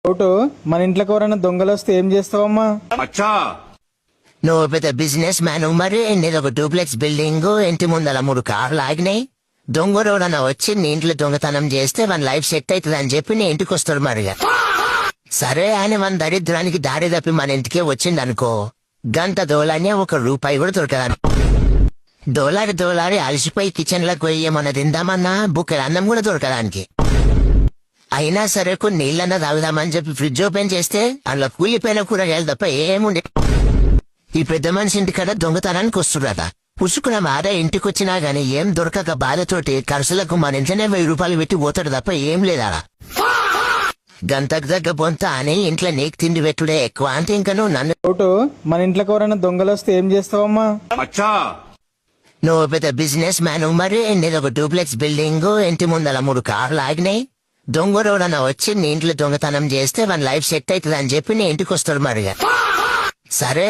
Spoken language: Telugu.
డౌట్, మన ఇంట్లోకి ఎవరైనా దొంగలు వస్తే ఏం చేస్తావమ్మా? నువ్వు పెద్ద బిజినెస్ మ్యాన్ మరి నేను ఒక డూప్లెక్స్ బిల్డింగ్ ఇంటి ముందర 3 కార్లు ఆగినాయి. దొంగరోడన్నా వచ్చి నీ ఇంట్లో దొంగతనం చేస్తే మన లైఫ్ సెట్ అవుతుంది అని చెప్పి నీ ఇంటికి వస్తాడు మరిగా. సరే ఆయన మన దరిద్రానికి దారి తప్పి మన ఇంటికే వచ్చింది అనుకో, గంట దోలానే ₹1 కూడా దొరకదాను. దోలారి అలసిపోయి కిచెన్ లోకి పోయి మన తిందామన్నా బుక్కల అన్నం కూడా దొరకదానికి. అయినా సరే కొన్ని నీళ్ళన్నా తాగుదామని చెప్పి ఫ్రిడ్జ్ ఓపెన్ చేస్తే అందులో కూలిపోయిన కూరగాయలు తప్ప ఏముండే. ఈ పెద్ద మనిషి ఇంటికాడ దొంగతనానికి వస్తున్నట. పుసుకున్న మాట ఇంటికొచ్చినా గాని ఏం దొరకక బాధతోటి ఖర్చులకు మన ఇంట్లోనే ₹1000 పెట్టి పోతాడు తప్ప ఏం లేదా. గంతకు దగ్గ పొంత అని ఇంట్లో నీకు తిండి పెట్టుడే ఎక్కువ అంటే ఇంకా నువ్వు నన్ను. డౌట్, మన ఇంట్లోకి ఎవరైనా దొంగలు వస్తే ఏం చేస్తావమ్మా? నువ్వు పెద్ద బిజినెస్ మ్యాన్ మరి నేను ఒక డూప్లెక్స్ బిల్డింగ్ ఇంటి ముందర 3 కార్లు ఆగినాయి. దొంగరోడన్నా వచ్చి నీ ఇంట్లో దొంగతనం చేస్తే మన లైఫ్ సెట్ అవుతుంది అని చెప్పి నీ ఇంటికి వస్తాడు మరిగా. సరే